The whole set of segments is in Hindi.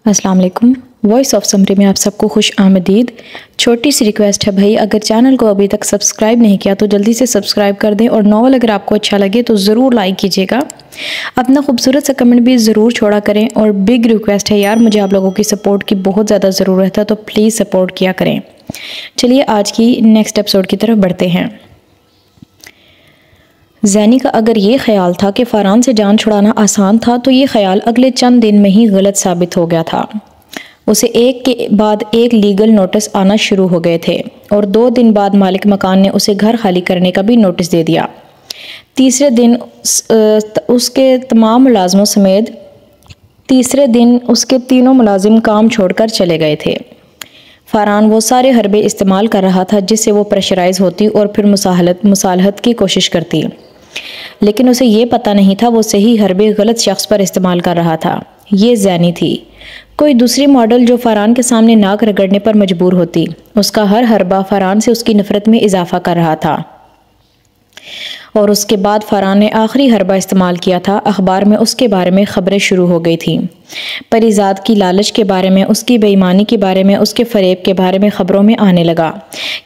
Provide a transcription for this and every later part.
अस्सलाम वालेकुम। वॉइस ऑफ समरी में आप सबको खुश आमदीद। छोटी सी रिक्वेस्ट है भाई, अगर चैनल को अभी तक सब्सक्राइब नहीं किया तो जल्दी से सब्सक्राइब कर दें, और नॉवल अगर आपको अच्छा लगे तो ज़रूर लाइक कीजिएगा। अपना खूबसूरत सा कमेंट भी ज़रूर छोड़ा करें, और बिग रिक्वेस्ट है यार, मुझे आप लोगों की सपोर्ट की बहुत ज़्यादा ज़रूरत है, तो प्लीज़ सपोर्ट किया करें। चलिए आज की नेक्स्ट एपिसोड की तरफ बढ़ते हैं। ज़ैनी का अगर ये ख्याल था कि फ़रहान से जान छुड़ाना आसान था, तो ये ख्याल अगले चंद दिन में ही गलत साबित हो गया था। उसे एक के बाद एक लीगल नोटिस आना शुरू हो गए थे, और 2 दिन बाद मालिक मकान ने उसे घर खाली करने का भी नोटिस दे दिया। तीसरे दिन उसके तीनों मुलाजिम काम छोड़कर चले गए थे। फ़रहान वो सारे हरबे इस्तेमाल कर रहा था जिससे वो प्रेशराइज होती और फिर मुसालहत की कोशिश करती, लेकिन उसे ये पता नहीं था वो सही हरबे गलत शख्स पर इस्तेमाल कर रहा था। ये ज़ैनी थी, कोई दूसरी मॉडल जो फ़रहान के सामने नाक रगड़ने पर मजबूर होती। उसका हर हरबा फ़रहान से उसकी नफ़रत में इजाफा कर रहा था। और उसके बाद फ़रहान ने आखिरी हरबा इस्तेमाल किया था। अखबार में उसके बारे में खबरें शुरू हो गई थीं। परिजाद की लालच के बारे में, उसकी बेईमानी के बारे में, उसके फ़रेब के बारे में ख़बरों में आने लगा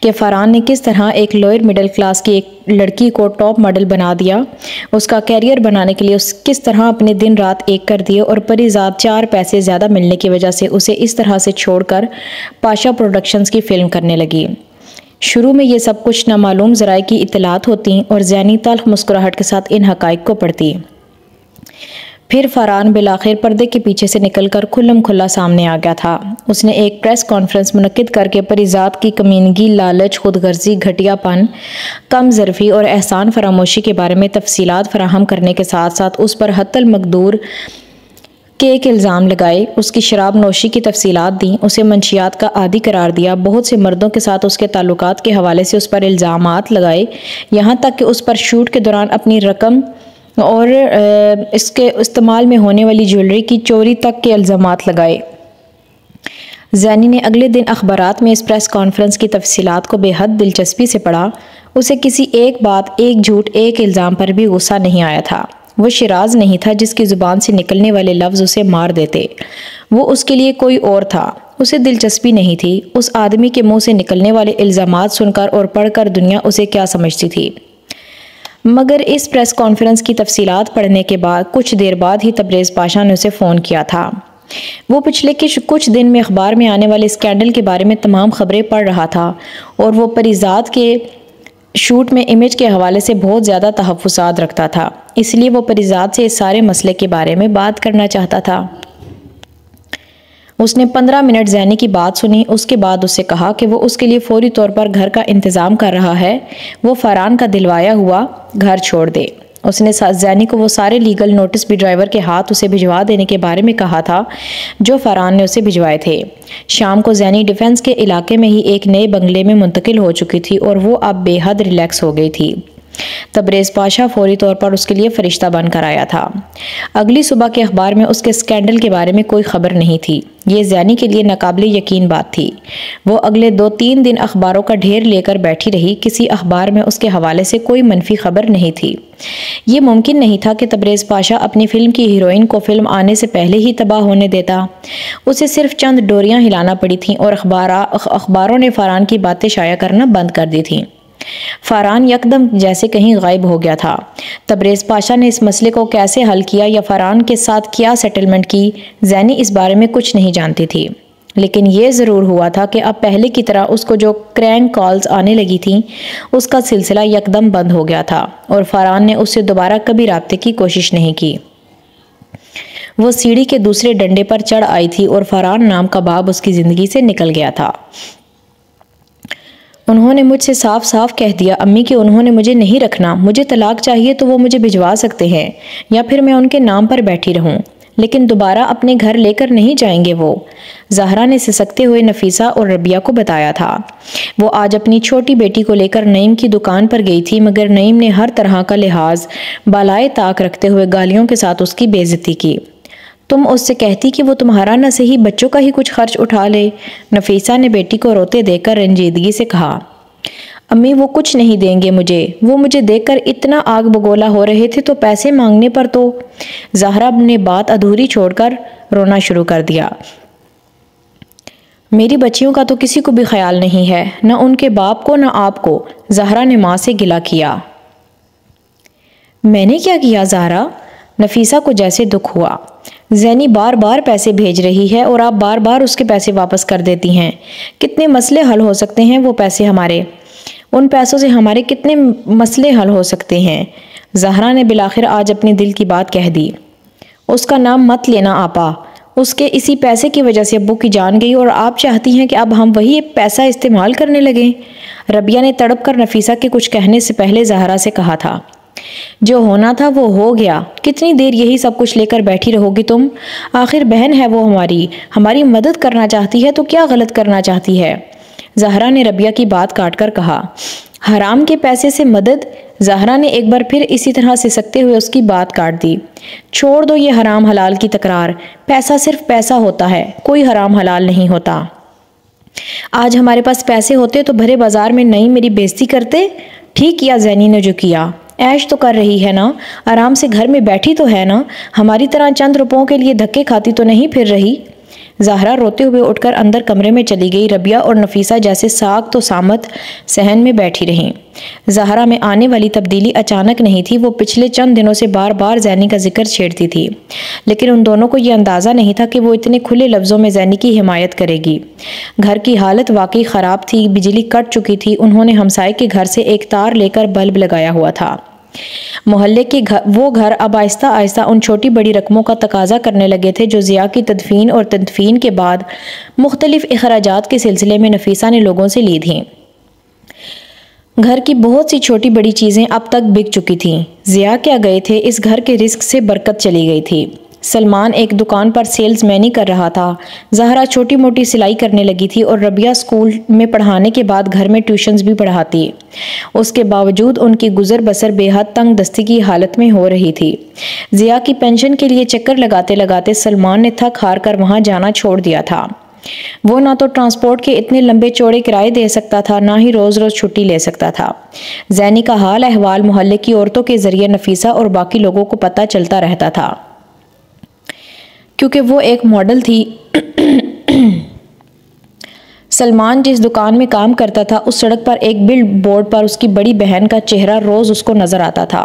कि फ़रहान ने किस तरह एक लोअर मिडिल क्लास की एक लड़की को टॉप मॉडल बना दिया। उसका कैरियर बनाने के लिए उस किस तरह अपने दिन रात एक कर दिए, और परिजाद 4 पैसे ज़्यादा मिलने की वजह से उसे इस तरह से छोड़कर पाशा प्रोडक्शंस की फ़िल्म करने लगी। शुरू में ये सब कुछ नामालूम ज़राए की इत्तलात होती, और ज़ैनी तल्ख मुस्कुराहट के साथ इन हक़ाइक़ को पढ़ती। फिर फ़रहान बिलाखिर पर्दे के पीछे से निकलकर खुल्लम खुल्ला सामने आ गया था। उसने एक प्रेस कॉन्फ्रेंस मुनक्किद करके परिजाद की कमीनगी, लालच, खुदगर्जी, घटियापन, कम ज़रफ़ी और एहसान फरामोशी के बारे में तफसीलात फराहम करने के साथ साथ उस पर हत्तल मकदूर के एक इल्ज़ाम लगाए। उसकी शराब नोशी की तफसीलात दी, उसे मंशियात का आदी करार दिया। बहुत से मर्दों के साथ उसके ताल्लुकात के हवाले से उस पर इल्ज़ामात लगाए, यहाँ तक कि उस पर शूट के दौरान अपनी रकम और इसके इस्तेमाल में होने वाली ज्वेलरी की चोरी तक के इल्ज़ामात लगाए। ज़ैनी ने अगले दिन अखबारात में इस प्रेस कॉन्फ्रेंस की तफसीलात को बेहद दिलचस्पी से पढ़ा। उसे किसी एक बात, एक झूठ, एक इल्ज़ाम पर भी गुस्सा नहीं आया था। वो शिराज नहीं था जिसकी ज़ुबान से निकलने वाले लफ्ज़ उसे मार देते। वो उसके लिए कोई और था। उसे दिलचस्पी नहीं थी उस आदमी के मुंह से निकलने वाले इल्ज़ामात सुनकर और पढ़कर दुनिया उसे क्या समझती थी। मगर इस प्रेस कॉन्फ्रेंस की तफसीलात पढ़ने के बाद कुछ देर बाद ही तबरेज़ पाशा ने उसे फ़ोन किया था। वो पिछले कुछ दिन में अखबार में आने वाले स्कैंडल के बारे में तमाम खबरें पढ़ रहा था, और वो परिजाद के शूट में इमेज के हवाले से बहुत ज़्यादा तहफ़्फ़ुज़ात रखता था। इसलिए वो परिजाद से इस सारे मसले के बारे में बात करना चाहता था। उसने 15 मिनट ज़ैनी की बात सुनी। उसके बाद उससे कहा कि वो उसके लिए फौरी तौर पर घर का इंतज़ाम कर रहा है। वो फ़रहान का दिलवाया हुआ घर छोड़ दे। उसने ज़ैनी को वो सारे लीगल नोटिस भी ड्राइवर के हाथ उसे भिजवा देने के बारे में कहा था जो फ़रहान ने उसे भिजवाए थे। शाम को ज़ैनी डिफेंस के इलाके में ही एक नए बंगले में मुंतकिल हो चुकी थी, और वो अब बेहद रिलैक्स हो गई थी। तबरेज़ पाशा फौरी तौर पर उसके लिए फरिश्ता बनकर आया था। अगली सुबह के अखबार में उसके स्कैंडल के बारे में कोई खबर नहीं थी। ये ज़ैनी के लिए नाकाबिले यकीन बात थी। वो अगले 2-3 दिन अखबारों का ढेर लेकर बैठी रही। किसी अखबार में उसके हवाले से कोई मनफी खबर नहीं थी। ये मुमकिन नहीं था कि तबरेज़ पाशा अपनी फ़िल्म की हीरोइन को फ़िल्म आने से पहले ही तबाह होने देता। उसे सिर्फ चंद डोरियां हिलाना पड़ी थीं, और अखबारों ने फ़रहान की बातें शाया करना बंद कर दी थीं। फ़रहान यकदम जैसे कहीं गायब हो गया था। तबरेज़ पाशा ने इस मसले को कैसे हल किया या फ़रहान के साथ क्या सेटलमेंट की, ज़ैनी इस बारे में कुछ नहीं जानती थी। लेकिन ये ज़रूर हुआ था कि अब पहले की तरह उसको जो क्रैंक कॉल्स आने लगी थीं, उसका सिलसिला यकदम बंद हो गया था, और फ़रहान ने उससे दोबारा कभी राब्ते की कोशिश नहीं की। वो सीढ़ी के दूसरे डंडे पर चढ़ आई थी, और फ़रहान नाम का बाब उसकी ज़िंदगी से निकल गया था। उन्होंने मुझसे साफ साफ कह दिया अम्मी कि उन्होंने मुझे नहीं रखना। मुझे तलाक चाहिए तो वो मुझे भिजवा सकते हैं, या फिर मैं उनके नाम पर बैठी रहूं, लेकिन दोबारा अपने घर लेकर नहीं जाएंगे वो। ज़हरा ने सिसकते हुए नफीसा और रबिया को बताया था। वो आज अपनी छोटी बेटी को लेकर नईम की दुकान पर गई थी, मगर नईम ने हर तरह का लिहाज बालाए ताक रखते हुए गालियों के साथ उसकी बेइज्जती की। तुम उससे कहती कि वो तुम्हारा न सही बच्चों का ही कुछ खर्च उठा ले। नफीसा ने बेटी को रोते देखकर रंजीदगी से कहा। अम्मी वो कुछ नहीं देंगे मुझे। वो मुझे देखकर इतना आग बगोला हो रहे थे, तो पैसे मांगने पर तो। ज़हरा ने बात अधूरी छोड़कर रोना शुरू कर दिया। मेरी बच्चियों का तो किसी को भी ख्याल नहीं है, न उनके बाप को न आपको, ज़हरा ने माँ से गिला किया। मैंने क्या किया ज़हरा? नफीसा को जैसे दुख हुआ। ज़ैनी बार बार पैसे भेज रही है और आप बार बार उसके पैसे वापस कर देती हैं। कितने मसले हल हो सकते हैं वो पैसे हमारे, उन पैसों से हमारे कितने मसले हल हो सकते हैं। ज़हरा ने बिलाखिर आज अपने दिल की बात कह दी। उसका नाम मत लेना आपा, उसके इसी पैसे की वजह से अब्बू की जान गई और आप चाहती हैं कि अब हम वही पैसा इस्तेमाल करने लगें। रबिया ने तड़प कर नफीसा के कुछ कहने से पहले ज़हरा से कहा था, जो होना था वो हो गया, कितनी देर यही सब कुछ लेकर बैठी रहोगी तुम? आखिर बहन है वो हमारी मदद करना चाहती है तो क्या गलत करना चाहती है? ज़हरा ने रबिया की बात काटकर कहा। हराम के पैसे से मदद? ज़हरा ने एक बार फिर इसी तरह सिसकते हुए उसकी बात काट दी। छोड़ दो ये हराम हलाल की तकरार, पैसा सिर्फ पैसा होता है, कोई हराम हलाल नहीं होता। आज हमारे पास पैसे होते तो भरे बाजार में नहीं मेरी बेइज्जती करते। ठीक किया ज़ैनी ने जो किया, ऐश तो कर रही है ना, आराम से घर में बैठी तो है ना, हमारी तरह चंद रुपयों के लिए धक्के खाती तो नहीं फिर रही। ज़हरा रोते हुए उठकर अंदर कमरे में चली गई। रबिया और नफीसा जैसे साग तो सामत सहन में बैठी रहीं। ज़हरा में आने वाली तब्दीली अचानक नहीं थी, वो पिछले चंद दिनों से बार बार ज़ैनी का जिक्र छेड़ती थी, लेकिन उन दोनों को ये अंदाज़ा नहीं था कि वो इतने खुले लफ्ज़ों में ज़ैनी की हिमायत करेगी। घर की हालत वाकई ख़राब थी, बिजली कट चुकी थी। उन्होंने हमसाये के घर से एक तार लेकर बल्ब लगाया हुआ था। मोहल्ले के वो घर अब आहिस्ता आहिस्ता उन छोटी बड़ी रकमों का तकाजा करने लगे थे जो ज़िया की तदफीन और तदफीन के बाद मुख्तलिफ अखराजात के सिलसिले में नफीसा ने लोगों से ली थीं। घर की बहुत सी छोटी बड़ी चीज़ें अब तक बिक चुकी थीं। ज़िया क्या गए थे, इस घर के रिस्क से बरकत चली गई थी। सलमान एक दुकान पर सेल्समैनी कर रहा था। ज़हरा छोटी मोटी सिलाई करने लगी थी और रबिया स्कूल में पढ़ाने के बाद घर में ट्यूशन्स भी पढ़ाती। उसके बावजूद उनकी गुजर बसर बेहद तंग दस्ती की हालत में हो रही थी। ज़िया की पेंशन के लिए चक्कर लगाते लगाते सलमान ने थक हार कर वहाँ जाना छोड़ दिया था। वो ना तो ट्रांसपोर्ट के इतने लंबे चौड़े किराए दे सकता था, ना ही रोज़ रोज़ छुट्टी ले सकता था। ज़ैनी का हाल अहवाल मोहल्ले की औरतों के ज़रिए नफीसा और बाकी लोगों को पता चलता रहता था, क्योंकि वो एक मॉडल थी। सलमान जिस दुकान में काम करता था, उस सड़क पर एक बिल बोर्ड पर उसकी बड़ी बहन का चेहरा रोज़ उसको नज़र आता था।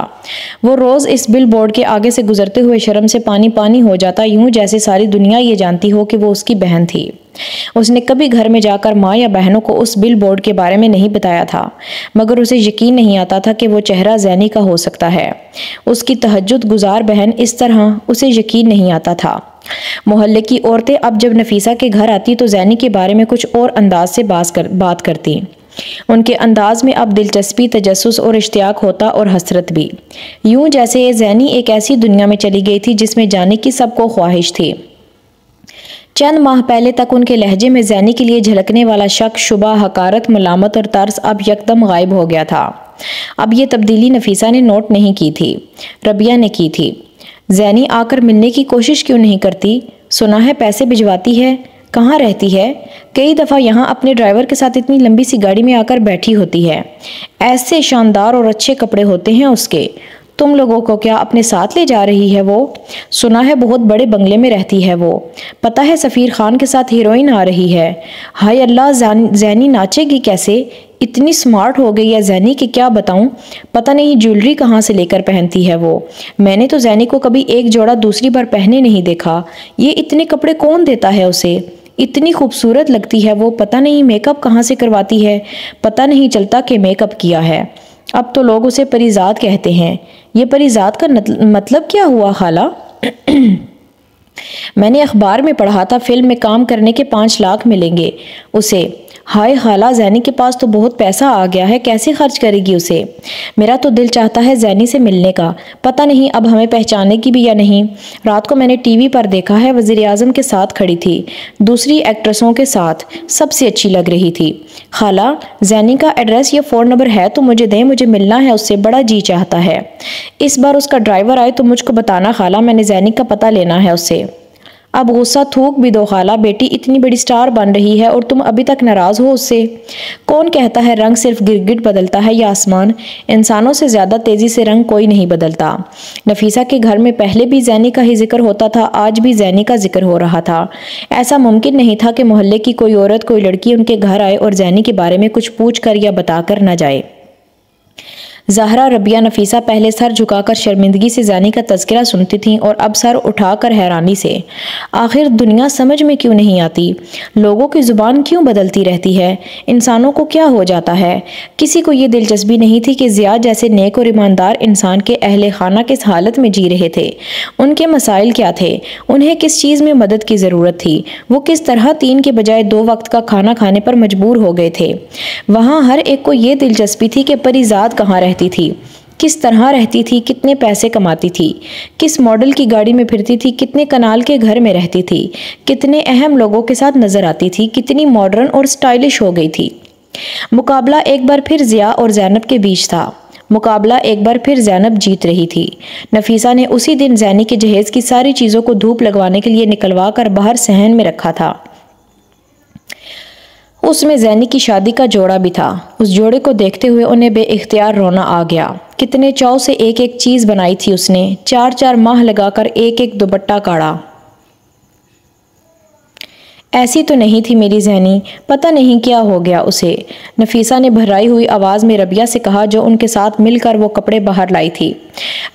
वो रोज़ इस बिल बोर्ड के आगे से गुजरते हुए शर्म से पानी पानी हो जाता, यूं जैसे सारी दुनिया ये जानती हो कि वो उसकी बहन थी। उसने कभी घर में जाकर माँ या बहनों को उस बिल बोर्ड के बारे में नहीं बताया था, मगर उसे यकीन नहीं आता था कि वो चेहरा ज़ैनी का हो सकता है। उसकी तहज्जुद गुजार बहन इस तरह, उसे यकीन नहीं आता था। मोहल्ले की औरतें अब जब नफीसा के घर आती तो ज़ैनी के बारे में कुछ और अंदाज से बात करती। उनके अंदाज में अब दिलचस्पी, तजस्सुस और इश्तियाक होता और हसरत भी, यूं जैसे ज़ैनी एक ऐसी दुनिया में चली गई थी जिसमें जाने की सबको ख्वाहिश थी। चंद माह पहले तक उनके लहजे में ज़ैनी के लिए झलकने वाला शक, शुबा, हकारत, मलामत और तर्स अब यकदम गायब हो गया था। अब ये तब्दीली नफीसा ने नोट नहीं की थी, रबिया ने की थी। ज़ैनी आकर मिलने की कोशिश क्यों नहीं करती? सुना है पैसे भिजवाती है। कहाँ रहती है? कई दफ़ा यहाँ अपने ड्राइवर के साथ इतनी लंबी सी गाड़ी में आकर बैठी होती है। ऐसे शानदार और अच्छे कपड़े होते हैं उसके। तुम लोगों को क्या अपने साथ ले जा रही है वो? सुना है बहुत बड़े बंगले में रहती है वो। पता है सफ़ीर खान के साथ हीरोइन आ रही है। हाय अल्लाह, ज़ैनी नाचेगी कैसे? इतनी स्मार्ट हो गई है ज़ैनी कि क्या बताऊं। पता नहीं ज्वेलरी कहाँ से लेकर पहनती है वो। मैंने तो ज़ैनी को कभी एक जोड़ा दूसरी बार पहने नहीं देखा। ये इतने कपड़े कौन देता है उसे? इतनी खूबसूरत लगती है वो। पता नहीं मेकअप कहाँ से करवाती है। पता नहीं चलता कि मेकअप किया है। अब तो लोग उसे परिजात कहते हैं। ये परिजात का मतलब क्या हुआ खाला? मैंने अखबार में पढ़ा था फिल्म में काम करने के 5 लाख मिलेंगे उसे। हाय खाला, ज़ैनी के पास तो बहुत पैसा आ गया है, कैसे खर्च करेगी उसे? मेरा तो दिल चाहता है ज़ैनी से मिलने का। पता नहीं अब हमें पहचानेगी भी या नहीं। रात को मैंने टीवी पर देखा है, वज़ीर आज़म के साथ खड़ी थी, दूसरी एक्ट्रेसों के साथ, सबसे अच्छी लग रही थी। खाला, ज़ैनी का एड्रेस या फ़ोन नंबर है तो मुझे दें, मुझे मिलना है उससे, बड़ा जी चाहता है। इस बार उसका ड्राइवर आए तो मुझको बताना खाला, मैंने ज़ैनी का पता लेना है उससे। अब गुस्सा थूक भी दो खाला, बेटी इतनी बड़ी स्टार बन रही है और तुम अभी तक नाराज हो उससे। कौन कहता है रंग सिर्फ गिरगिट बदलता है या आसमान? इंसानों से ज्यादा तेजी से रंग कोई नहीं बदलता। नफीसा के घर में पहले भी जैनी का ही जिक्र होता था, आज भी जैनी का जिक्र हो रहा था। ऐसा मुमकिन नहीं था कि मोहल्ले की कोई औरत, कोई लड़की उनके घर आए और जैनी के बारे में कुछ पूछ कर या बताकर न जाए। ज़हरा, रबिया, नफीसा पहले सर झुकाकर शर्मिंदगी से जैनी का तज़किरा सुनती थीं और अब सर उठाकर हैरानी से। आखिर दुनिया समझ में क्यों नहीं आती? लोगों की ज़ुबान क्यों बदलती रहती है? इंसानों को क्या हो जाता है? किसी को ये दिलचस्पी नहीं थी कि ज़िया जैसे नेक और ईमानदार इंसान के अहले खाना किस हालत में जी रहे थे। उनके मसाइल क्या थे? उन्हें किस चीज़ में मदद की ज़रूरत थी? वो किस तरह 3 के बजाय 2 वक्त का खाना खाने पर मजबूर हो गए थे? वहाँ हर एक को ये दिलचस्पी थी कि परिजाद कहाँ रहती थी, किस तरह रहती थी, कितने पैसे कमाती थी, किस मॉडल की गाड़ी में फिरती थी, कितने कनाल के घर में रहती थी, कितने अहम लोगों के साथ नजर आती थी, कितनी मॉडर्न और स्टाइलिश हो गई थी। मुकाबला एक बार फिर ज़िया और ज़ैनब के बीच था। मुकाबला एक बार फिर ज़ैनब जीत रही थी। नफीसा ने उसी दिन जैनी के जहेज की सारी चीज़ों को धूप लगवाने के लिए निकलवा कर बाहर सहन में रखा था। उसमें जैनी की शादी का जोड़ा भी था। उस जोड़े को देखते हुए उन्हें बेइख्तियार रोना आ गया। कितने चाव से एक एक चीज़ बनाई थी उसने। 4-4 माह लगाकर एक एक दुपट्टा काढ़ा। ऐसी तो नहीं थी मेरी जैनी, पता नहीं क्या हो गया उसे। नफीसा ने भर्राई हुई आवाज़ में रबिया से कहा, जो उनके साथ मिलकर वो कपड़े बाहर लाई थी।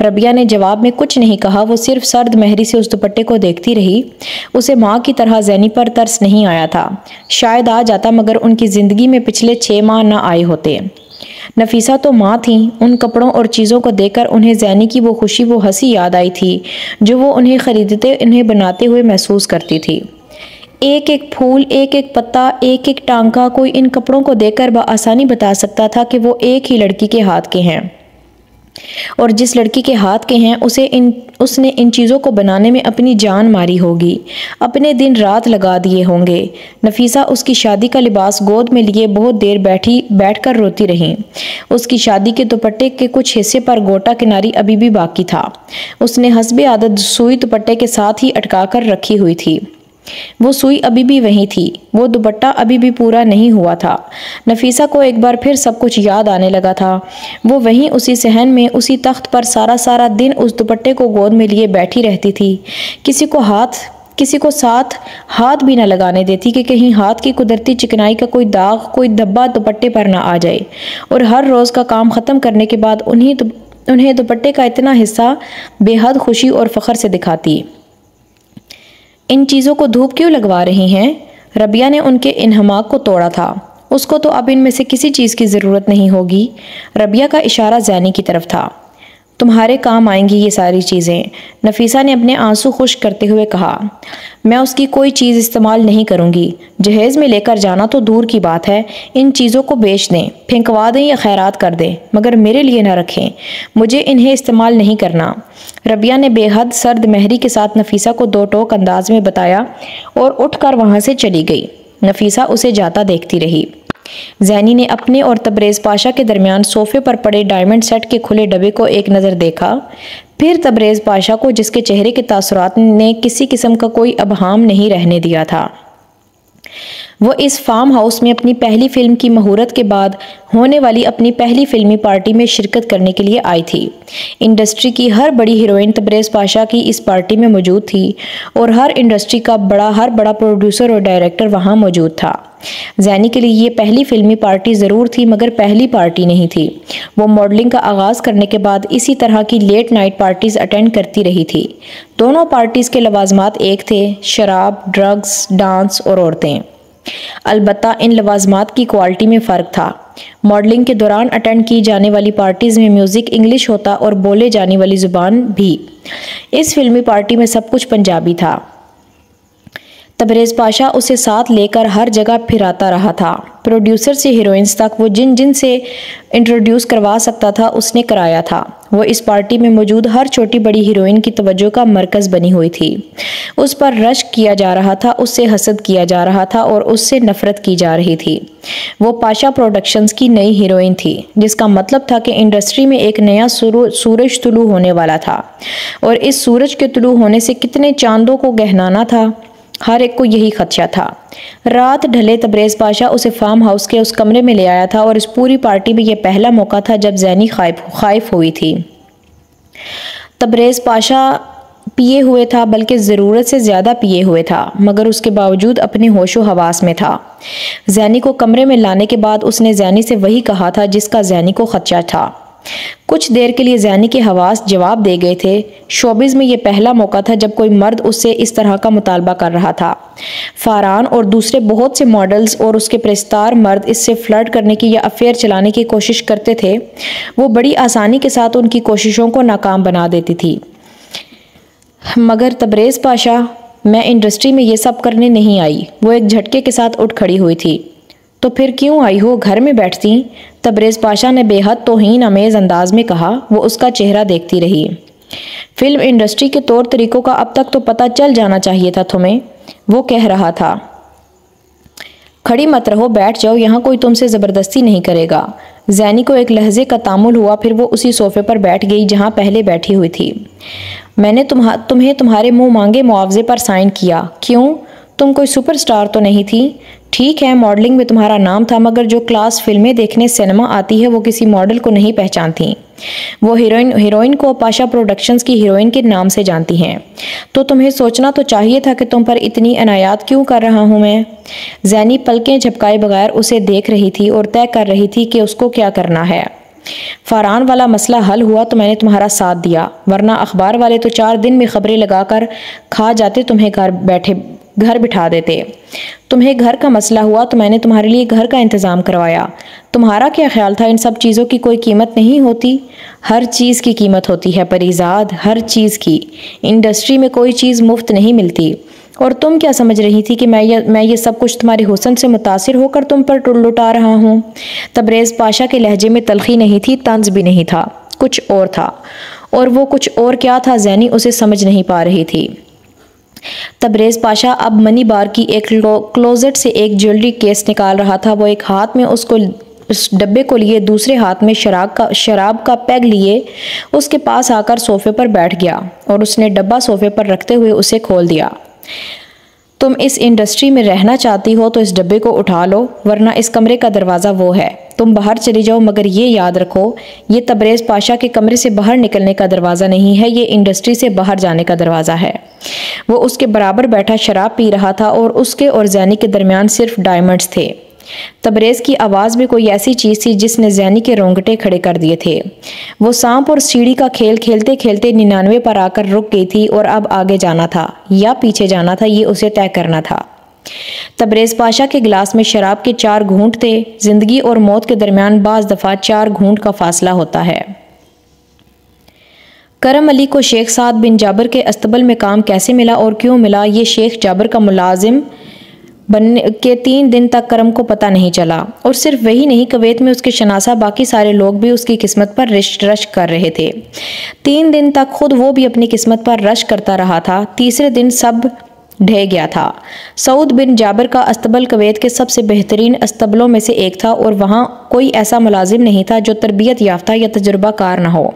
रबिया ने जवाब में कुछ नहीं कहा, वो सिर्फ सर्द महरी से उस दुपट्टे को देखती रही। उसे माँ की तरह जैनी पर तरस नहीं आया था। शायद आ जाता, मगर उनकी ज़िंदगी में पिछले 6 माह न आए होते। नफीसा तो माँ थी। उन कपड़ों और चीज़ों को देखकर उन्हें जैनी की वो खुशी, वो हंसी याद आई थी जो वो उन्हें खरीदते, उन्हें बनाते हुए महसूस करती थी। एक एक फूल, एक एक पत्ता, एक एक टांका कोई इन कपड़ों को देखकर बआसानी बता सकता था कि वो एक ही लड़की के हाथ के हैं, और जिस लड़की के हाथ के हैं उसने इन चीज़ों को बनाने में अपनी जान मारी होगी, अपने दिन रात लगा दिए होंगे। नफीसा उसकी शादी का लिबास गोद में लिए बहुत देर बैठकर रोती रही। उसकी शादी के दुपट्टे के कुछ हिस्से पर गोटा किनारी अभी भी बाकी था। उसने हस्बे आदत सुई दुपट्टे के साथ ही अटका कर रखी हुई थी। वो सुई अभी भी वहीं थी, वो दुपट्टा अभी भी पूरा नहीं हुआ था। नफीसा को एक बार फिर सब कुछ याद आने लगा था। वो वहीं उसी सहन में, उसी तख्त पर सारा दिन उस दुपट्टे को गोद में लिए बैठी रहती थी। किसी को साथ हाथ भी न लगाने देती कि कहीं हाथ की कुदरती चिकनाई का कोई दाग, कोई धब्बा दुपट्टे पर ना आ जाए। और हर रोज़ का काम ख़त्म करने के बाद उन्हें दुपट्टे का इतना हिस्सा बेहद खुशी और फ़ख्र से दिखाती। इन चीज़ों को धूप क्यों लगवा रही हैं? रबिया ने उनके इन्हमाक को तोड़ा था। उसको तो अब इनमें से किसी चीज़ की ज़रूरत नहीं होगी। रबिया का इशारा जैनी की तरफ था। तुम्हारे काम आएंगी ये सारी चीज़ें। नफीसा ने अपने आंसू खुश्क करते हुए कहा, मैं उसकी कोई चीज़ इस्तेमाल नहीं करूँगी। जहेज़ में लेकर जाना तो दूर की बात है, इन चीज़ों को बेच दें, फेंकवा दें या खैरात कर दें, मगर मेरे लिए ना रखें। मुझे इन्हें इस्तेमाल नहीं करना। रबिया ने बेहद सर्द महरी के साथ नफीसा को 2 टोक अंदाज में बताया और उठकर वहाँ से चली गई। नफीसा उसे जाता देखती रही। जैनी ने अपने और तबरेज़ पाशा के दरमियान सोफे पर पड़े डायमंड सेट के खुले डब्बे को एक नज़र देखा, फिर तबरेज़ पाशा को, जिसके चेहरे के तासुरात ने किसी किस्म का कोई अबहाम नहीं रहने दिया था। वो इस फार्म हाउस में अपनी पहली फिल्म की मुहूर्त के बाद होने वाली अपनी पहली फिल्मी पार्टी में शिरकत करने के लिए आई थी। इंडस्ट्री की हर बड़ी हीरोइन तबरेज़ पाशा की इस पार्टी में मौजूद थी और हर इंडस्ट्री का हर बड़ा प्रोड्यूसर और डायरेक्टर वहाँ मौजूद था। जैनी के लिए ये पहली फिल्मी पार्टी ज़रूर थी, मगर पहली पार्टी नहीं थी। वो मॉडलिंग का आगाज़ करने के बाद इसी तरह की लेट नाइट पार्टीज़ अटेंड करती रही थी। दोनों पार्टीज़ के लवाजमात एक थे, शराब, ड्रग्स, डांस और औरतें। अलबत्ता इन लवाजमात की क्वालिटी में फ़र्क था। मॉडलिंग के दौरान अटेंड की जाने वाली पार्टीज़ में म्यूज़िक इंग्लिश होता और बोले जाने वाली ज़ुबान भी। इस फिल्मी पार्टी में सब कुछ पंजाबी था। तबरेज़ पाशा उसे साथ लेकर हर जगह फिराता रहा था। प्रोड्यूसर से हीरोइंस तक वो जिन जिन से इंट्रोड्यूस करवा सकता था उसने कराया था। वो इस पार्टी में मौजूद हर छोटी बड़ी हीरोइन की तवज्जो का मरकज़ बनी हुई थी। उस पर रश्क किया जा रहा था, उससे हसद किया जा रहा था और उससे नफरत की जा रही थी। वो पाशा प्रोडक्शंस की नई हीरोइन थी, जिसका मतलब था कि इंडस्ट्री में एक नया सूरज तुलू होने वाला था और इस सूरज के तुलू होने से कितने चांदों को गहनाना था, हर एक को यही खदशा था। रात ढले तबरेज़ पाशा उसे फार्म हाउस के उस कमरे में ले आया था और इस पूरी पार्टी में यह पहला मौका था जब ज़ैनी खाइफ हुई थी। तबरेज़ पाशा पिए हुए था, बल्कि ज़रूरत से ज़्यादा पिए हुए था, मगर उसके बावजूद अपने होशो हवास में था। ज़ैनी को कमरे में लाने के बाद उसने ज़ैनी से वही कहा था जिसका ज़ैनी को खदशा था। कुछ देर के लिए ज़ैनी के हवास जवाब दे गए थे। शोबिज़ में यह पहला मौका था जब कोई मर्द उससे इस तरह का मुतालबा कर रहा था। फ़रहान और दूसरे बहुत से मॉडल्स और उसके प्रेस्तार मर्द इससे फ्लर्ट करने की या अफेयर चलाने की कोशिश करते थे। वो बड़ी आसानी के साथ उनकी कोशिशों को नाकाम बना देती थी। मगर तबरेज़ पाशा, मैं इंडस्ट्री में ये सब करने नहीं आई। वो एक झटके के साथ उठ खड़ी हुई थी। तो फिर क्यों आई हो, घर में बैठती? तबरेज़ पाशा ने बेहद तौहीन अमेज़ अंदाज में कहा। वो उसका चेहरा देखती रही। फिल्म इंडस्ट्री के तौर तरीकों का अब तक तो पता चल जाना चाहिए था तुम्हें, वो कह रहा था। खड़ी मत रहो, बैठ जाओ, यहाँ कोई तुमसे ज़बरदस्ती नहीं करेगा। ज़ैनी को एक लहजे का तामुल हुआ, फिर वो उसी सोफ़े पर बैठ गई जहाँ पहले बैठी हुई थी। मैंने तुम्हें तुम्हारे मुँह मांगे मुआवजे पर साइन किया। क्यों? तुम कोई सुपरस्टार तो नहीं थी। ठीक है, मॉडलिंग में तुम्हारा नाम था, मगर जो क्लास फिल्में देखने सिनेमा आती है वो किसी मॉडल को नहीं पहचानती। वो हीरोइन को पाशा प्रोडक्शंस की हीरोइन के नाम से जानती हैं। तो तुम्हें सोचना तो चाहिए था कि तुम पर इतनी अनायात क्यों कर रहा हूँ मैं। ज़ैनी पलकें झपकाए बगैर उसे देख रही थी और तय कर रही थी कि उसको क्या करना है। फ़रहान वाला मसला हल हुआ तो मैंने तुम्हारा साथ दिया, वरना अखबार वाले तो 4 दिन में खबरें लगाकर खा जाते, तुम्हें घर बिठा देते। तुम्हें घर का मसला हुआ तो मैंने तुम्हारे लिए घर का इंतज़ाम करवाया। तुम्हारा क्या ख्याल था इन सब चीज़ों की कोई कीमत नहीं होती? हर चीज़ की कीमत होती है परीज़ाद, हर चीज़ की। इंडस्ट्री में कोई चीज़ मुफ्त नहीं मिलती। और तुम क्या समझ रही थी कि मैं ये सब कुछ तुम्हारे हुस्न से मुतासिर होकर तुम पर लुटा रहा हूँ? तबरेज़ पाशा के लहजे में तलखी नहीं थी, तंज भी नहीं था, कुछ और था। और वो कुछ और क्या था, ज़ैनी उसे समझ नहीं पा रही थी। तबरेज़ पाशा अब मनी बार की एक क्लोजेट से एक ज्वेलरी केस निकाल रहा था। वो एक हाथ में उस डब्बे को लिए, दूसरे हाथ में शराब का पैग लिए उसके पास आकर सोफे पर बैठ गया और उसने डब्बा सोफे पर रखते हुए उसे खोल दिया। तुम इस इंडस्ट्री में रहना चाहती हो तो इस डब्बे को उठा लो, वरना इस कमरे का दरवाज़ा वो है। तुम बाहर चली जाओ, मगर ये याद रखो, ये तबरेज़ पाशा के कमरे से बाहर निकलने का दरवाज़ा नहीं है, ये इंडस्ट्री से बाहर जाने का दरवाज़ा है। वो उसके बराबर बैठा शराब पी रहा था और उसके और ज़ैनी के दरमियान सिर्फ डायमंड्स थे। तबरेज़ की आवाज़ में कोई ऐसी चीज़ थी जिसने ज़ैनी के रोंगटे खड़े कर दिए थे। वो सांप और सीढ़ी का खेल खेलते खेलते 99 पर आकर रुक गई थी और अब आगे जाना था या पीछे जाना था, ये उसे तय करना था। तबरेज़ पाशा के गिलास में शराब के 4 घूंट थे। जिंदगी और मौत के दरमियान बाज़ दफ़ा 4 घूंट का फासला होता है। करम अली को शेख साद बिन जाबर के अस्तबल में काम कैसे मिला और क्यों मिला, ये शेख जाबर का मुलाजिम बनने के 3 दिन तक करम को पता नहीं चला। और सिर्फ वही नहीं, कुवैत में उसके शनासा बाकी सारे लोग भी उसकी किस्मत पर रश कर रहे थे। 3 दिन तक खुद वो भी अपनी किस्मत पर रश करता रहा था। तीसरे दिन सब ढह गया था। सऊद बिन जाबर का अस्तबल कुवैत के सबसे बेहतरीन अस्तबलों में से एक था और वहाँ कोई ऐसा मुलाजिम नहीं था जो तरबियत याफ्ता या तजुर्बाकार न हो।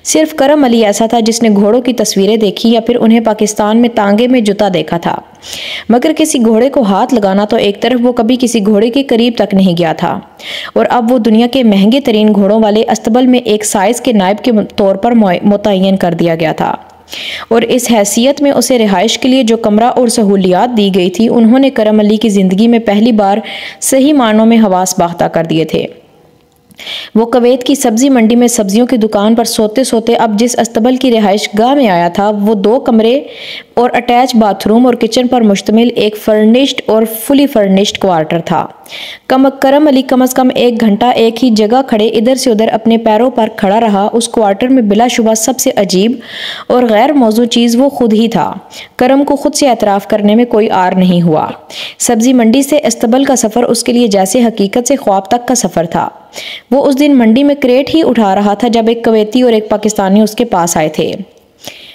सिर्फ करम अली ऐसा था जिसने घोड़ों की तस्वीरें देखी या फिर उन्हें पाकिस्तान में तांगे में जुता देखा था, मगर किसी घोड़े को हाथ लगाना तो एक तरफ, वो कभी किसी घोड़े के करीब तक नहीं गया था। और अब वो दुनिया के महंगे तरीन घोड़ों वाले अस्तबल में एक साइज के नायब के तौर पर मुतय्यन कर दिया गया था। और इस हैसियत में उसे रिहाइश के लिए जो कमरा और सहूलियात दी गई थी, उन्होंने करम अली की ज़िंदगी में पहली बार सही मानों में हवास बाख्ता कर दिए थे। वो कुवैत की सब्जी मंडी में सब्जियों की दुकान पर सोते सोते अब जिस अस्तबल की रिहाइश गाह में आया था वो 2 कमरे और अटैच बाथरूम और किचन पर मुश्तमिल एक फर्निश्ड और फुली फर्निश्ड क्वार्टर था। करम अली कम से कम 1 घंटा एक ही जगह खड़े इधर से उधर अपने पैरों पर खड़ा रहा। उस क्वार्टर में बिलाशुबा सबसे अजीब और गैर मौजू चीज़ वो खुद ही था। करम को खुद से एतराफ़ करने में कोई आर नहीं हुआ। सब्जी मंडी से अस्तबल का सफ़र उसके लिए जैसे हकीकत से ख्वाब तक का सफ़र था। वो उस दिन मंडी में क्रेट ही उठा रहा था जब एक कुवैती और एक पाकिस्तानी उसके पास आए थे।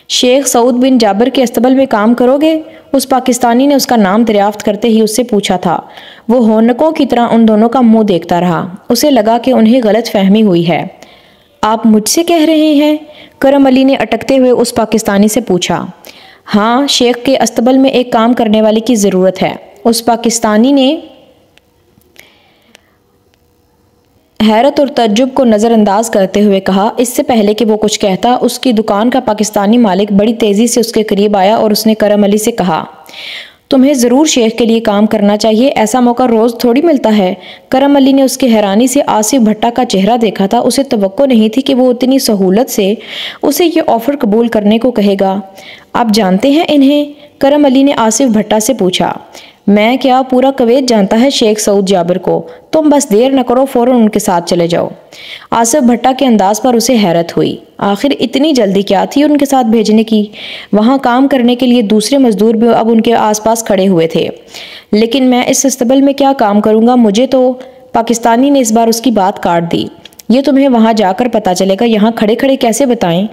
शेख सऊद बिन जाबिर के अस्तबल में काम करोगे? उस पाकिस्तानी ने उसका नाम दरियाफ्त करते ही उससे पूछा था। वो होनकों की तरह उन दोनों का मुंह देखता रहा। उसे लगा कि उन्हें गलत फहमी हुई है। आप मुझसे कह रहे हैं? करम अली ने अटकते हुए उस पाकिस्तानी से पूछा। हाँ, शेख के अस्तबल में एक काम करने वाले की ज़रूरत है। उस पाकिस्तानी ने हैरत और तज्जुब को नज़रअंदाज करते हुए कहा। इससे पहले कि वो कुछ कहता, उसकी दुकान का पाकिस्तानी मालिक बड़ी तेज़ी से उसके करीब आया और उसने करम अली से कहा, तुम्हें ज़रूर शेख के लिए काम करना चाहिए, ऐसा मौका रोज़ थोड़ी मिलता है। करम अली ने उसकी हैरानी से आसिफ भट्टा का चेहरा देखा था। उसे तवक्को नहीं थी कि वो इतनी सहूलत से उसे ये ऑफ़र कबूल करने को कहेगा। आप जानते हैं इन्हें? करम अली ने आसिफ भट्टा से पूछा। मैं क्या, पूरा कुवैत जानता है शेख सऊद जाबिर को। तुम बस देर न करो, फ़ौरन उनके साथ चले जाओ। आसिफ भट्टा के अंदाज पर उसे हैरत हुई। आखिर इतनी जल्दी क्या थी उनके साथ भेजने की? वहाँ काम करने के लिए दूसरे मजदूर भी अब उनके आसपास खड़े हुए थे। लेकिन मैं इस अस्तबल में क्या काम करूँगा? मुझे तो पाकिस्तानी ने इस बार उसकी बात काट दी। ये तुम्हें वहाँ जाकर पता चलेगा, यहाँ खड़े खड़े कैसे बताएं?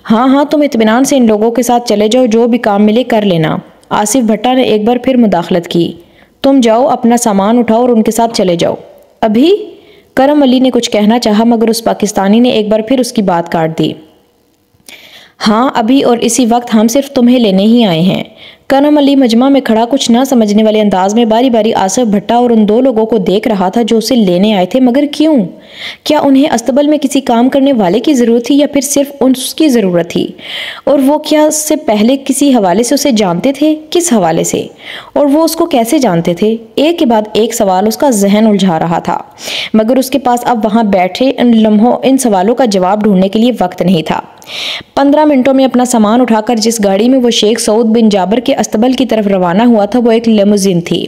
हाँ हाँ, तुम इत्मीनान से इन लोगों के साथ चले जाओ, जो भी काम मिले कर लेना। आसिफ भट्टा ने एक बार फिर मुदाखलत की। तुम जाओ, अपना सामान उठाओ और उनके साथ चले जाओ। अभी? करम अली ने कुछ कहना चाहा मगर उस पाकिस्तानी ने एक बार फिर उसकी बात काट दी। हाँ, अभी और इसी वक्त हम सिर्फ तुम्हें लेने ही आए हैं। करम अली मजमा में खड़ा कुछ ना समझने वाले अंदाज में बारी बारी आसिफ भट्टा और उन 2 लोगों को देख रहा था जो उसे लेने आए थे। मगर क्यों? क्या उन्हें अस्तबल में किसी काम करने वाले की ज़रूरत थी या फिर सिर्फ उसकी ज़रूरत थी? और वो क्या उससे पहले किसी हवाले से उसे जानते थे? किस हवाले से? और वो उसको कैसे जानते थे? एक के बाद एक सवाल उसका जहन उलझा रहा था मगर उसके पास अब वहाँ बैठे इन लम्हों इन सवालों का जवाब ढूंढने के लिए वक्त नहीं था। 15 मिनटों में अपना सामान उठाकर जिस गाड़ी में वो शेख सऊद बिन जाबिर के अस्तबल की तरफ रवाना हुआ था वो एक लिमोजीन थी।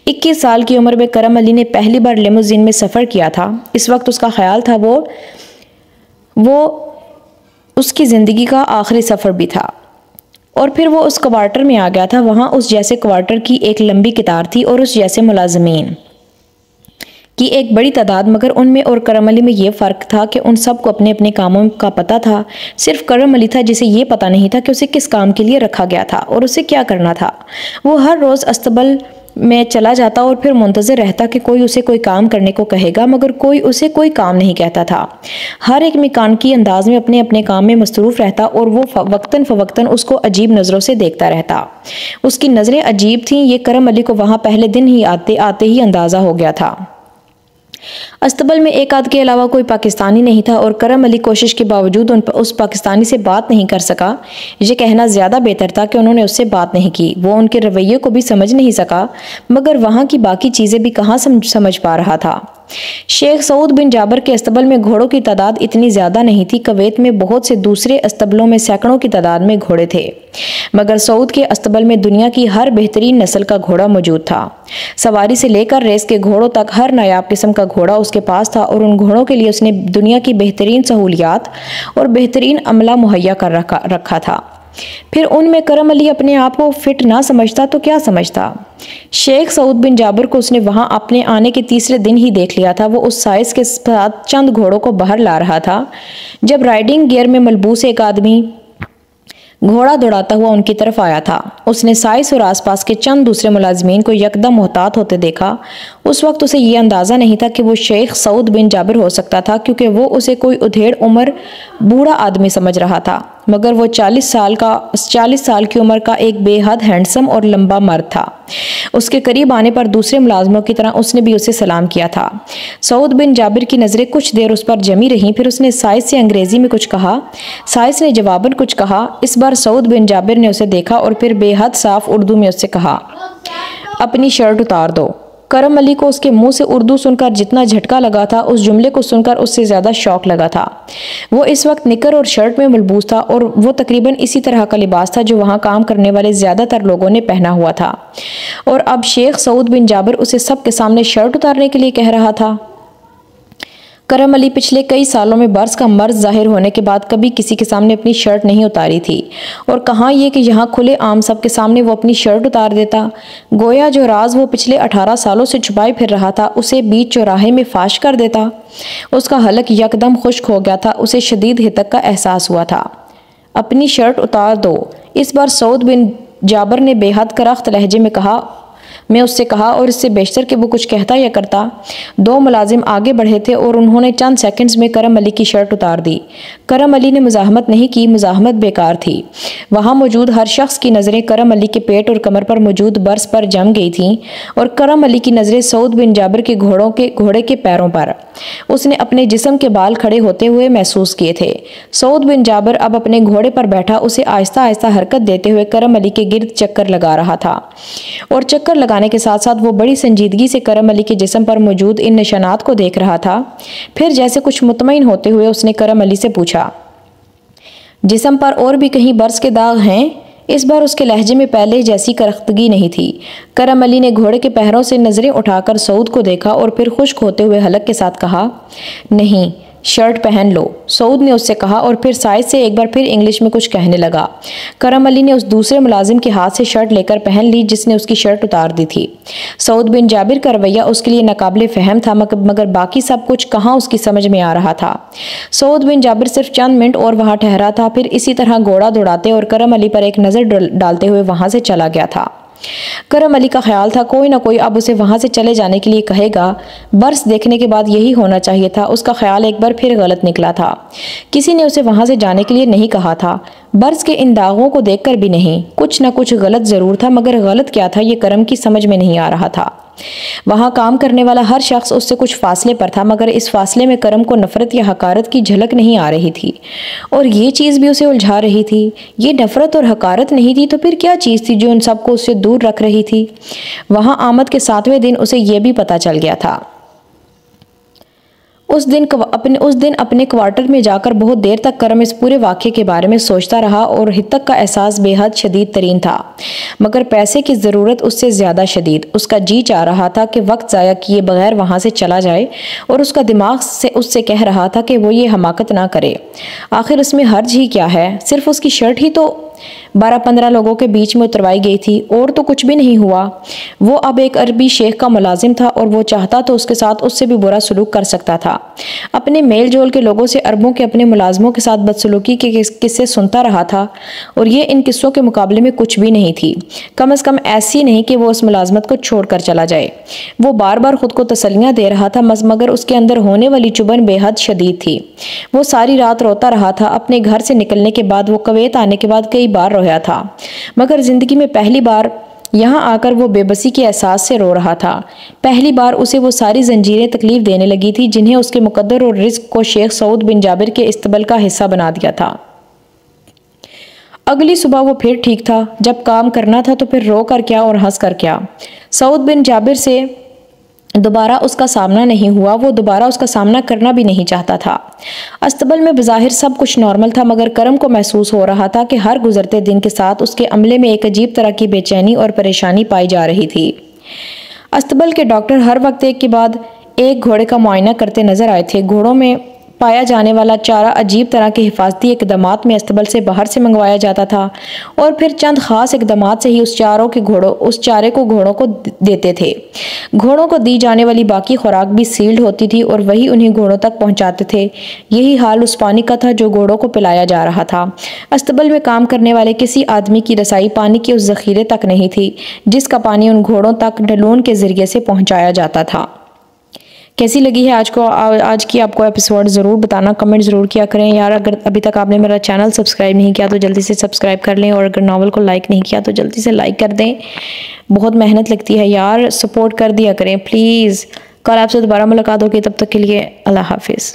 21 साल की उम्र में करम अली ने पहली बार लिमोजीन में सफ़र किया था। इस वक्त उसका ख्याल था वो उसकी ज़िंदगी का आखिरी सफ़र भी था। और फिर वो उस क्वार्टर में आ गया था। वहाँ उस जैसे क्वार्टर की एक लंबी कतार थी और उस जैसे मुलाजमीन की एक बड़ी तादाद। मगर उनमें और करम अली में ये फ़र्क था कि उन सबको अपने अपने कामों का पता था। सिर्फ करम अली था जिसे ये पता नहीं था कि उसे किस काम के लिए रखा गया था और उसे क्या करना था। वो हर रोज़ अस्तबल में चला जाता और फिर मुंतज़िर रहता कि कोई उसे कोई काम करने को कहेगा, मगर कोई उसे कोई काम नहीं कहता था। हर एक मेकानिकी अंदाज में अपने अपने काम में मसरूफ़ रहता और वो वक्तन फ़वक्तन उसको अजीब नज़रों से देखता रहता। उसकी नज़रें अजीब थीं, ये करम अली को वहाँ पहले दिन ही आते आते ही अंदाज़ा हो गया था। अस्तबल में एक आध के अलावा कोई पाकिस्तानी नहीं था और करम अली कोशिश के बावजूद उस पाकिस्तानी से बात नहीं कर सका। ये कहना ज़्यादा बेहतर था कि उन्होंने उससे बात नहीं की। वो उनके रवैये को भी समझ नहीं सका मगर वहाँ की बाकी चीज़ें भी कहाँ समझ पा रहा था। शेख सऊद बिन जाबिर के अस्तबल में घोड़ों की तादाद इतनी ज़्यादा नहीं थी। कुवैत में बहुत से दूसरे अस्तबलों में सैकड़ों की तादाद में घोड़े थे मगर सऊद के अस्तबल में दुनिया की हर बेहतरीन नस्ल का घोड़ा मौजूद था। सवारी से लेकर रेस के घोड़ों तक हर नायाब किस्म का घोड़ा उसके पास था और उन घोड़ों के लिए उसने दुनिया की बेहतरीन सहूलियात और बेहतरीन अमला मुहैया कर रखा था। फिर उनमें करम अली अपने आप को फिट ना समझता तो क्या समझता। शेख सऊद बिन जाबिर को उसने वहां अपने आने के तीसरे दिन ही देख लिया था। वो उस साइज के साथ चंद घोड़ों को बाहर ला रहा था जब राइडिंग गियर में मलबूस एक आदमी घोड़ा दौड़ाता हुआ उनकी तरफ आया था। उसने साइस और आसपास के चंद दूसरे मुलाजमीन को यकदम मोहतात होते देखा। उस वक्त उसे यह अंदाज़ा नहीं था कि वो शेख सऊद बिन जाबिर हो सकता था, क्योंकि वो उसे कोई उधेड़ उम्र बूढ़ा आदमी समझ रहा था, मगर वो 40 साल की उम्र का एक बेहद हैंडसम और लंबा मर्द था। उसके करीब आने पर दूसरे मुलाजमों की तरह उसने भी उसे सलाम किया था। सऊद बिन जाबिर की नज़रें कुछ देर उस पर जमी रहीं। फिर उसने साइस से अंग्रेज़ी में कुछ कहा। साइस ने जवाबन कुछ कहा। इस बार सऊद बिन जाबिर ने उसे देखा और फिर बेहद साफ उर्दू में उससे कहा, अपनी शर्ट उतार दो। करम अली को उसके मुंह से उर्दू सुनकर जितना झटका लगा था, उस जुमले को सुनकर उससे ज़्यादा शौक लगा था। वो इस वक्त निकर और शर्ट में मलबूस था और वो तकरीबन इसी तरह का लिबास था जो वहाँ काम करने वाले ज़्यादातर लोगों ने पहना हुआ था। और अब शेख सऊद बिन जाबिर उसे सबके सामने शर्ट उतारने के लिए कह रहा था। करम अली पिछले कई सालों में बर्स का मर्ज जाहिर होने के बाद कभी किसी के सामने अपनी शर्ट नहीं उतारी थी, और कहाँ ये कि यहाँ खुले आम सब के सामने वो अपनी शर्ट उतार देता। गोया जो राज वो पिछले 18 सालों से छुपाए फिर रहा था उसे बीच चौराहे में फाश कर देता। उसका हलक यकदम खुश्क हो गया था। उसे शदीद हितक का एहसास हुआ था। अपनी शर्ट उतार दो, इस बार सऊद बिन जाबिर ने बेहद करख्त लहजे में कहा। मैं उससे कहा और इससे बेशतर कि वो कुछ कहता या करता। दो मुलाजिम आगे बढ़े थे और उन्होंने चंद सेकंड्स में करम अली की शर्ट उतार दी। करम अली ने मुजाहमत नहीं की, मुजाहमत बेकार थी। वहाँ मौजूद हर शख्स की नज़रें करम अली के पेट और कमर पर मौजूद बर्स पर जम गई थीं और करम अली की नज़रें सऊद बिन जाबिर के घोड़े के पैरों पर। उसने अपने जिस्म के बाल खड़े होते हुए महसूस किए थे। सऊद बिन जाबिर अब अपने घोड़े पर बैठा उसे आहिस्ता आहिस्ता हरकत देते हुए करम अली के गिर्द चक्कर लगा रहा था, और चक्कर लगाने के साथ साथ वो बड़ी संजीदगी से करम अली के जिस्म पर मौजूद इन निशानात को देख रहा था। फिर जैसे कुछ मुतमईन होते हुए उसने करम अली से पूछा, जिस्म पर और भी कहीं बर्स के दाग हैं? इस बार उसके लहजे में पहले जैसी करख्तगी नहीं थी। करम अली ने घोड़े के पैरों से नजरें उठाकर सऊद को देखा और फिर खुश्क होते हुए हलक के साथ कहा, नहीं, शर्ट पहन लो। सऊद ने उससे कहा और फिर साइड से एक बार फिर इंग्लिश में कुछ कहने लगा। करम अली ने उस दूसरे मुलाजिम के हाथ से शर्ट लेकर पहन ली जिसने उसकी शर्ट उतार दी थी। सऊद बिन जाबिर का रवैया उसके लिए नाकाबिले फहम था, मगर बाकी सब कुछ कहाँ उसकी समझ में आ रहा था। सऊद बिन जाबिर सिर्फ चंद मिनट और वहाँ ठहरा था, फिर इसी तरह घोड़ा दौड़ाते और करम अली पर एक नज़र डालते हुए वहाँ से चला गया था। करम अली का ख्याल था कोई ना कोई अब उसे वहां से चले जाने के लिए कहेगा। बर्स देखने के बाद यही होना चाहिए था। उसका ख्याल एक बार फिर गलत निकला था। किसी ने उसे वहां से जाने के लिए नहीं कहा था। बर्स के इन दागों को देखकर भी नहीं। कुछ ना कुछ गलत जरूर था, मगर गलत क्या था ये करम की समझ में नहीं आ रहा था। वहां काम करने वाला हर शख्स उससे कुछ फासले पर था, मगर इस फासले में करम को नफरत या हकारत की झलक नहीं आ रही थी, और ये चीज़ भी उसे उलझा रही थी। ये नफरत और हकारत नहीं थी तो फिर क्या चीज़ थी जो उन सबको उससे दूर रख रही थी? वहां आमद के 7वें दिन उसे यह भी पता चल गया था। उस दिन अपने क्वार्टर में जाकर बहुत देर तक करम इस पूरे वाक़े के बारे में सोचता रहा और हितक का एहसास बेहद शदीद तरीन था, मगर पैसे की ज़रूरत उससे ज़्यादा शदीद। उसका जी चाह रहा था कि वक्त ज़ाया किए बगैर वहाँ से चला जाए, और उसका दिमाग से उससे कह रहा था कि वो ये हमाकत ना करे। आखिर उसमें हर्ज ही क्या है? सिर्फ उसकी शर्ट ही तो 12-15 लोगों के बीच में उतरवाई गई थी, और तो कुछ भी नहीं हुआ। वो अब एक अरबी शेख का मुलाजिम था, और वो चाहता तो उसके साथ उससे भी बुरा सलूक कर सकता था। अपने मेल जोल के लोगों से अरबों के अपने मुलाजमों के साथ बदसलूकी के किस्से सुनता रहा था, और ये इन किस्सों के मुकाबले में कुछ भी नहीं थी। कम अज़ कम ऐसी नहीं कि वो उस मुलाजमत को छोड़ कर चला जाए। वो बार बार खुद को तसल्लियाँ दे रहा था, मगर उसके अंदर होने वाली चुभन बेहद शदीद थी। वो सारी रात रोता रहा था। अपने घर से निकलने के बाद, वो कुवैत आने के बाद कई बार रोया था, मगर जिंदगी में पहली बार यहाँ आकर वो बेबसी के एहसास से रो रहा था। पहली बार उसे वो सारी जंजीरें तकलीफ देने लगी थी जिन्हें उसके मुकद्दर और रिज़्क को शेख सऊद बिन जाबिर के इस्तबल का हिस्सा बना दिया था। अगली सुबह वो फिर ठीक था। जब काम करना था तो फिर रो कर क्या और हंस कर क्या। सऊद बिन जाबिर से दोबारा उसका सामना नहीं हुआ। वो दोबारा उसका सामना करना भी नहीं चाहता था। अस्तबल में बज़ाहिर सब कुछ नॉर्मल था, मगर करम को महसूस हो रहा था कि हर गुजरते दिन के साथ उसके अमले में एक अजीब तरह की बेचैनी और परेशानी पाई जा रही थी। अस्तबल के डॉक्टर हर वक्त एक के बाद एक घोड़े का मुआयना करते नजर आए थे। घोड़ों में पाया जाने वाला चारा अजीब तरह के हिफाजती इकदामात में अस्तबल से बाहर से मंगवाया जाता था, और फिर चंद खास इकदामात से ही उस चारे को घोड़ों को देते थे। घोड़ों को दी जाने वाली बाकी खुराक भी सील्ड होती थी और वही उन्हें घोड़ों तक पहुंचाते थे। यही हाल उस पानी का था जो घोड़ों को पिलाया जा रहा था। अस्तबल में काम करने वाले किसी आदमी की रसाई पानी के उस जखीरे तक नहीं थी जिसका पानी उन घोड़ों तक डलून के जरिए से पहुंचाया जाता था। कैसी लगी है आज की आपको एपिसोड ज़रूर बताना, कमेंट ज़रूर किया करें यार। अगर अभी तक आपने मेरा चैनल सब्सक्राइब नहीं किया तो जल्दी से सब्सक्राइब कर लें, और अगर नावल को लाइक नहीं किया तो जल्दी से लाइक कर दें। बहुत मेहनत लगती है यार, सपोर्ट कर दिया करें प्लीज़। कल आपसे दोबारा मुलाकात होगी, तब तक के लिए अल्लाह हाफिज़।